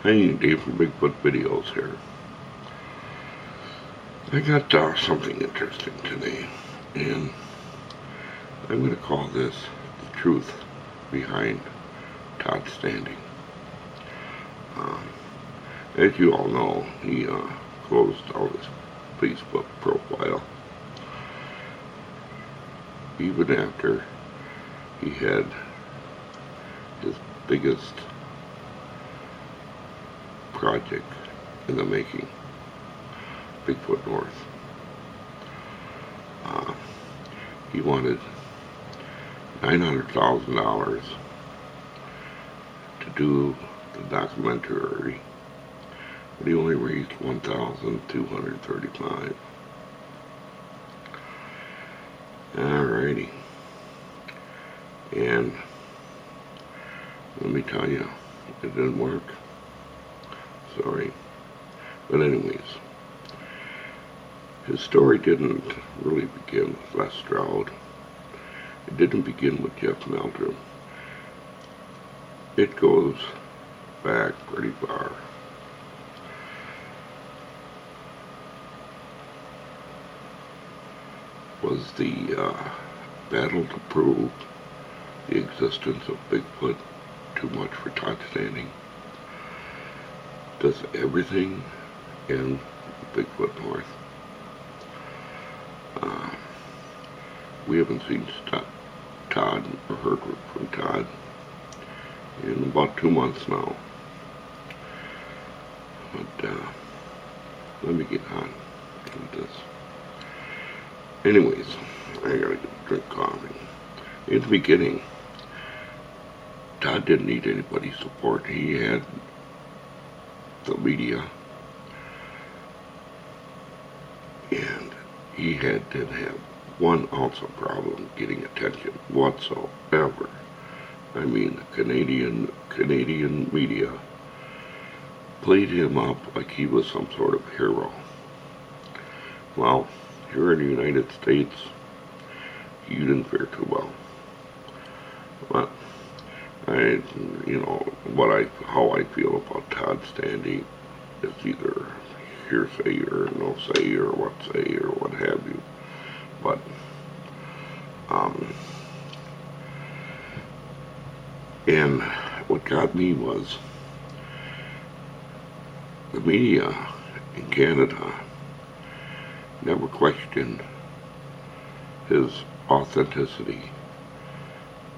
Hey, Dave from Bigfoot Videos here. I got something interesting today, and I'm going to call this the truth behind Todd standing. As you all know, he closed out his Facebook profile even after he had his biggest project in the making, Bigfoot North. He wanted $900,000 to do the documentary, but he only raised $1,235. Alrighty, and let me tell you, it didn't work. Sorry, but anyways, his story didn't really begin with Les Stroud. It didn't begin with Jeff Meldrum. It goes back pretty far. Was the battle to prove the existence of Bigfoot too much for Todd standing? Does everything in Bigfoot North? We haven't seen Todd or heard from Todd in about 2 months now. But let me get on to this. Anyways, I gotta drink coffee. In the beginning, Todd didn't need anybody's support. He had the media, and he didn't have 1 ounce of problem getting attention whatsoever. I mean, the Canadian media played him up like he was some sort of hero. Well, here in the United States, you didn't fare too well. But how I feel about Todd standing is either hearsay or no say or what say or what have you. But and what got me was the media in Canada never questioned his authenticity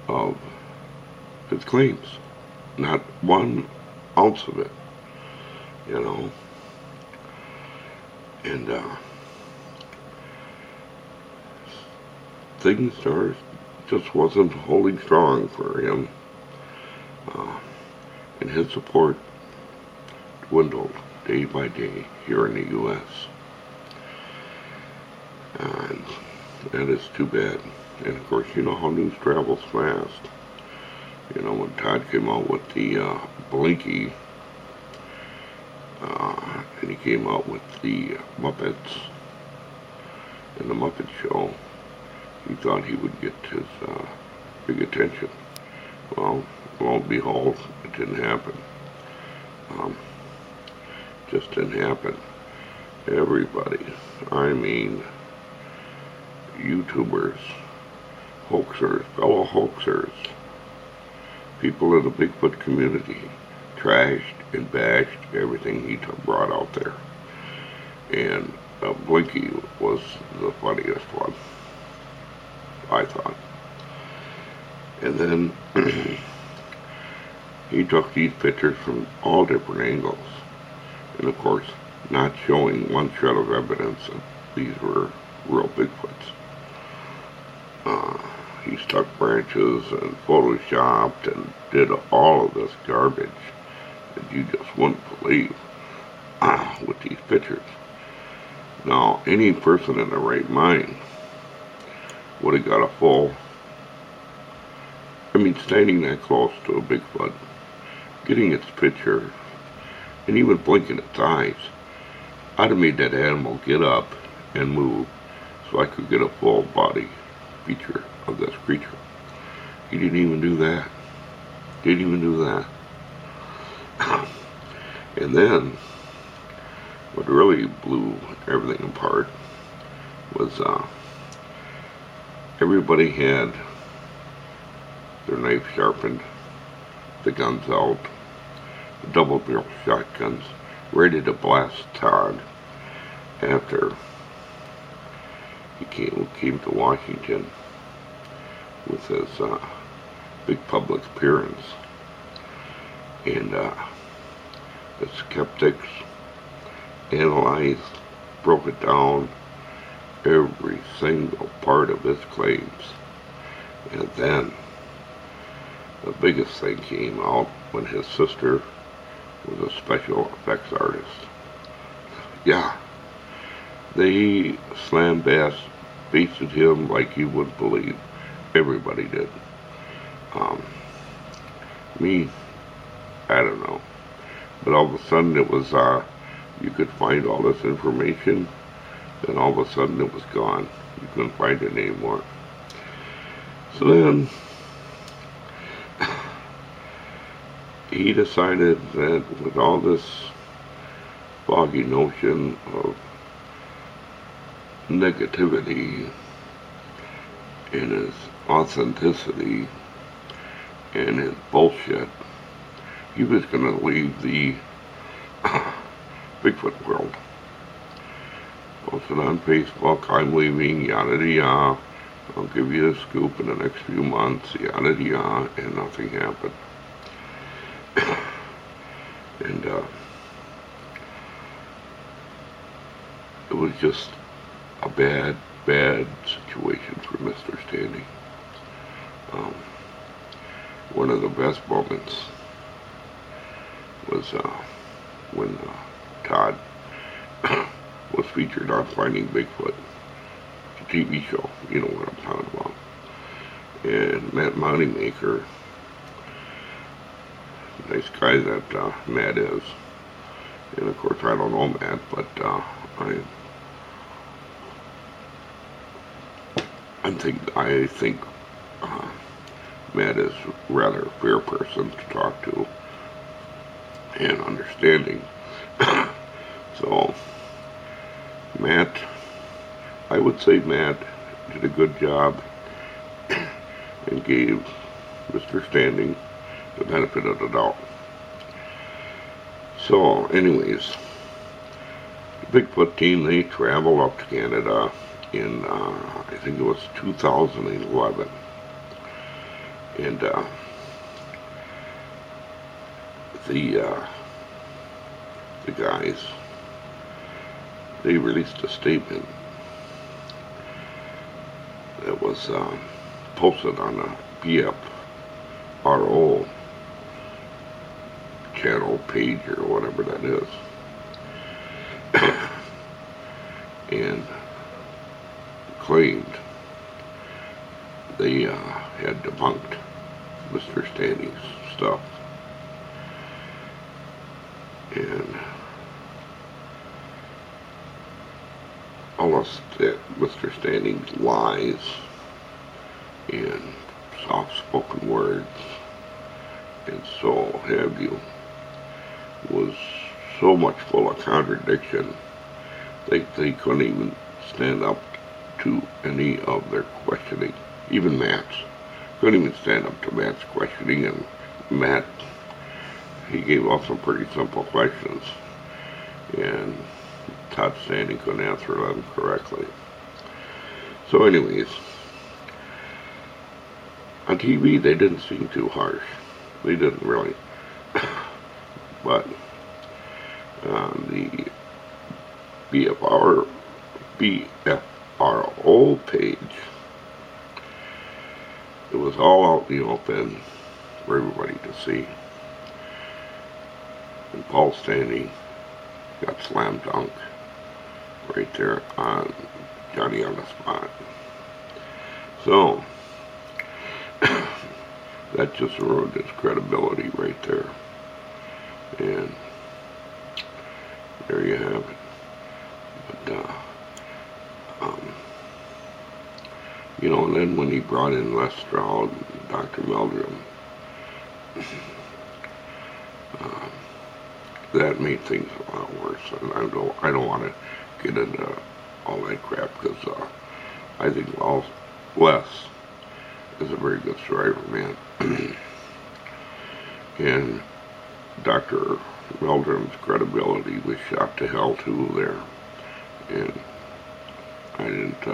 of his claims. Not 1 ounce of it, And things just wasn't holding strong for him, and his support dwindled day by day here in the U.S. And that is too bad. And of course, you know how news travels fast. When Todd came out with the Blinky, and he came out with the Muppets and the Muppet Show, he thought he would get his big attention. Well, lo and behold, it didn't happen. Just didn't happen. Everybody, I mean, YouTubers, hoaxers, fellow hoaxers, people in the Bigfoot community trashed and bashed everything he brought out there. And Blinky was the funniest one, I thought. And then he took these pictures from all different angles. And of course, not showing 1 shred of evidence that these were real Bigfoots. He stuck branches and photoshopped and did all of this garbage that you just wouldn't believe with these pictures. Now, any person in their right mind would have got a full, standing that close to a Bigfoot, getting its picture, and even blinking its eyes, I'd have made that animal get up and move so I could get a full body feature of this creature. He didn't even do that. And then, what really blew everything apart was everybody had their knife sharpened, the guns out, the double-barrel shotguns, ready to blast Todd after he came to Washington with his big public appearance. And the skeptics analyzed, broke it down, every single part of his claims. And then the biggest thing came out when his sister was a special effects artist. Yeah, they basted him like you wouldn't believe. Everybody did. Me, I don't know. But all of a sudden it was, you could find all this information, then all of a sudden it was gone. You couldn't find it anymore. So then, he decided that with all this foggy notion of negativity and his authenticity and his bullshit, he was going to leave the Bigfoot world. Posted on Facebook, I'm leaving, yada yada. I'll give you a scoop in the next few months, yada yada, and nothing happened. And it was just a bad situation for Mr. Standing. One of the best moments was when Todd was featured on Finding Bigfoot, the TV show, you know what I'm talking about. And Matt Moneymaker, nice guy that Matt is, and of course I don't know Matt, but I think Matt is rather a fair person to talk to and understanding. So Matt, I would say Matt did a good job and gave Mr. Standing the benefit of the doubt. So anyways, the Bigfoot team, they traveled up to Canada in I think it was 2011, and the guys, they released a statement that was posted on the BFRO channel page or whatever that is, and claimed they had debunked Mr. Standing's stuff, and all of Mr. Standing's lies and soft-spoken words and so have you was so much full of contradiction they couldn't even stand up to any of their questioning. Even Matt's couldn't even stand up to Matt's questioning, and Matt, he gave off some pretty simple questions, and Todd Standing couldn't answer them correctly. So anyways, on TV they didn't seem too harsh. They didn't really. But on the BFRO page, it was all out in the open for everybody to see. And Paul Standing got slam dunked right there on Johnny on the spot. So that just ruined his credibility right there. And there you have it. But you know, and then when he brought in Les Stroud and Dr. Meldrum, that made things a lot worse. And I don't want to get into all that crap because I think Les is a very good driver, man. And Dr. Meldrum's credibility was shot to hell too there, and I didn't.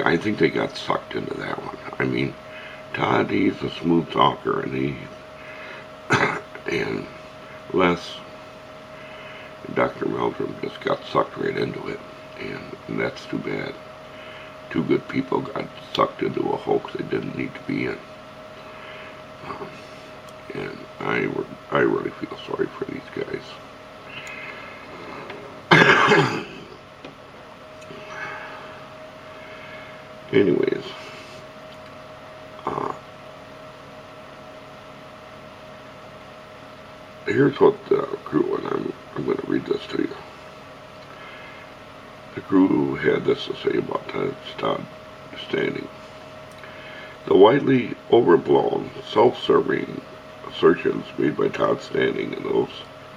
I think they got sucked into that one. I mean, Todd, he's a smooth talker, and and Les, Dr. Meldrum just got sucked right into it, and that's too bad. Two good people got sucked into a hoax they didn't need to be in. And I really feel sorry for these guys. Anyways, here's what the crew, and I'm going to read this to you. The crew had this to say about Todd Standing. The widely overblown, self-serving assertions made by Todd Standing in those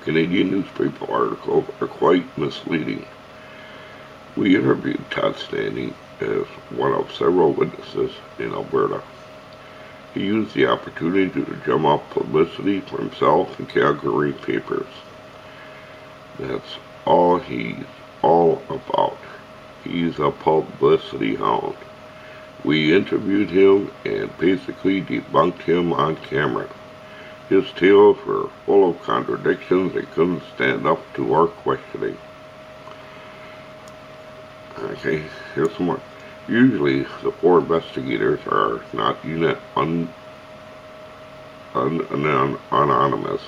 Canadian newspaper articles are quite misleading. We interviewed Todd Standing as one of several witnesses in Alberta. He used the opportunity to drum up publicity for himself in Calgary papers. That's all he's all about. He's a publicity hound. We interviewed him and basically debunked him on camera. His tales were full of contradictions and couldn't stand up to our questioning. Okay, here's some more. Usually, the four investigators are not anonymous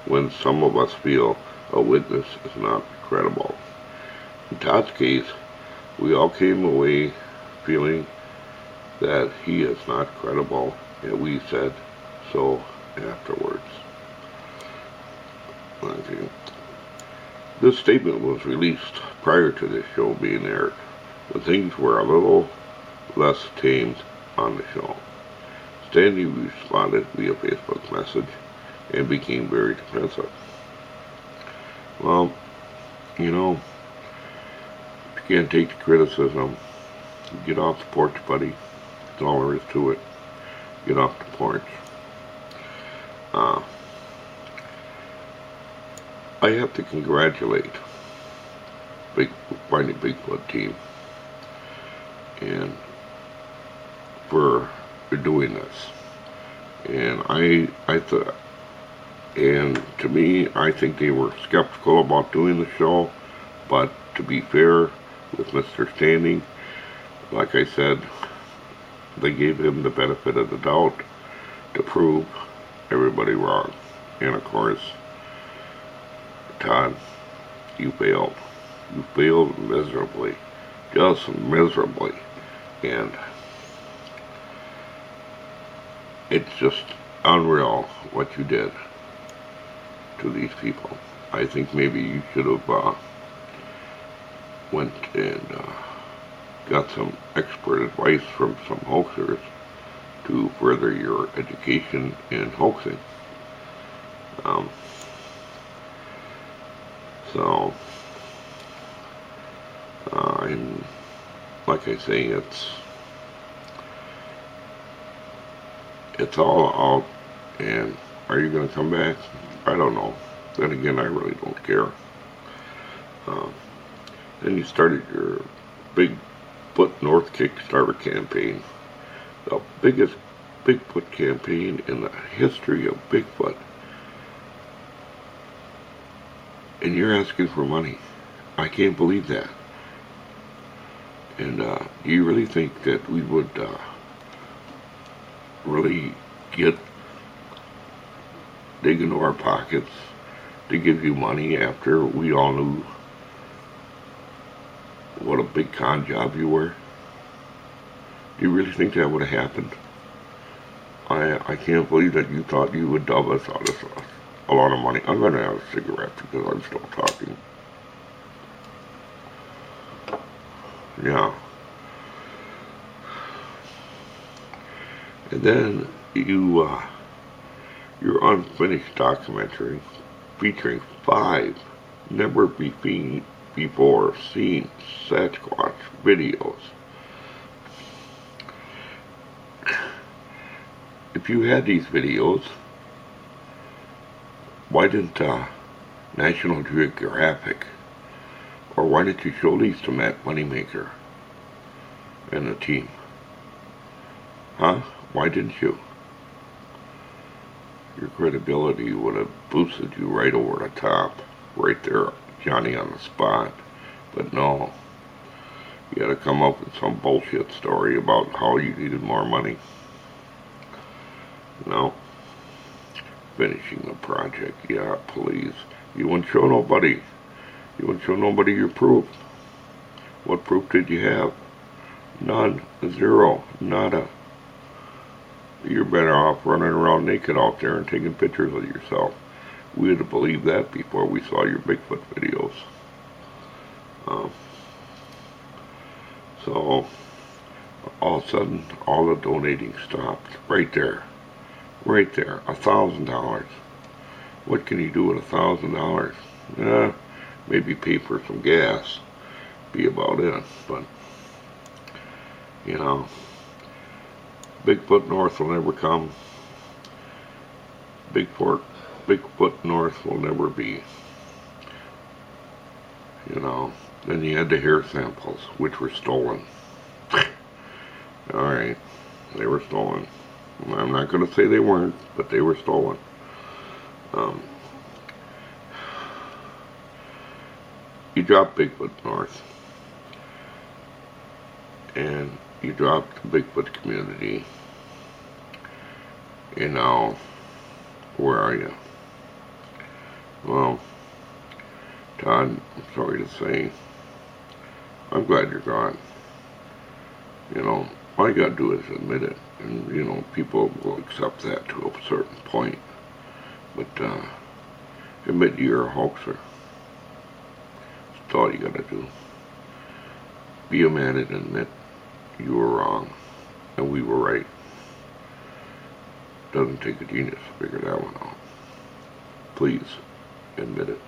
when some of us feel a witness is not credible. In Todd's case, we all came away feeling that he is not credible, and we said so afterwards. Okay. This statement was released prior to this show being aired, when things were a little less tamed on the show. Standing responded via Facebook message and became very defensive. Well, you know, if you can't take the criticism, get off the porch, buddy. That's all there is to it. Get off the porch. I have to congratulate Finding Bigfoot team and for doing this. And I thought, and to me, I think they were skeptical about doing the show, but to be fair with Mr. Standing, like I said, they gave him the benefit of the doubt to prove everybody wrong. And of course, Todd, you failed. You failed miserably. Just miserably. And it's just unreal what you did to these people. I think maybe you should have went and got some expert advice from some hoaxers to further your education in hoaxing. So, and like I say, it's all out. And are you going to come back? I don't know. Then again, I really don't care. Then you started your Bigfoot North Kickstarter campaign, the biggest Bigfoot campaign in the history of Bigfoot. And you're asking for money. I can't believe that. And do you really think that we would really dig into our pockets to give you money after we all knew what a big con job you were? Do you really think that would have happened? I can't believe that you thought you would dub us out of a lot of money. I'm going to have a cigarette because I'm still talking. Yeah. And then your unfinished documentary featuring 5 never before seen Sasquatch videos. If you had these videos, why didn't National Geographic, or why didn't you show these to Matt Moneymaker and the team? Huh? Why didn't you? Your credibility would have boosted you right over the top, right there, Johnny on the spot. But no, you had to come up with some bullshit story about how you needed more money. No. Finishing the project, yeah, please. You wouldn't show nobody. You wouldn't show nobody your proof. What proof did you have? None. Zero. Nada. You're better off running around naked out there and taking pictures of yourself. We would have believed that before we saw your Bigfoot videos. So, all of a sudden, all the donating stopped. Right there. Right there. $1,000. What can you do with $1,000? Maybe pay for some gas. Be about it. But, you know, Bigfoot North will never come. Bigfoot North will never be. You know, then you had the hair samples, which were stolen. Alright, they were stolen. I'm not going to say they weren't, but they were stolen. You dropped Bigfoot North. And you dropped the Bigfoot community. You know, where are you? Well, Todd, I'm sorry to say, I'm glad you're gone. You know, all you gotta do is admit it. And, you know, people will accept that to a certain point. But, admit you're a hoaxer. That's all you gotta do. Be a man and admit you were wrong and we were right. Doesn't take a genius to figure that one out. Please admit it.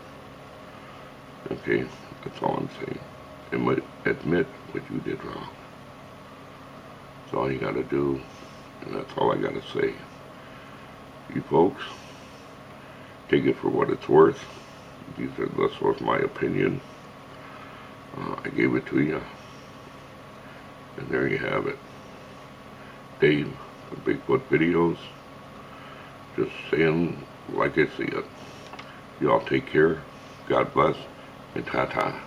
Okay, that's all I'm saying. Admit what you did wrong. That's all you gotta do, and that's all I gotta say. You folks, take it for what it's worth. This was my opinion. I gave it to you. And there you have it. Dave, the Bigfoot videos. Just saying like I see it. Y'all take care. God bless. And ta-ta.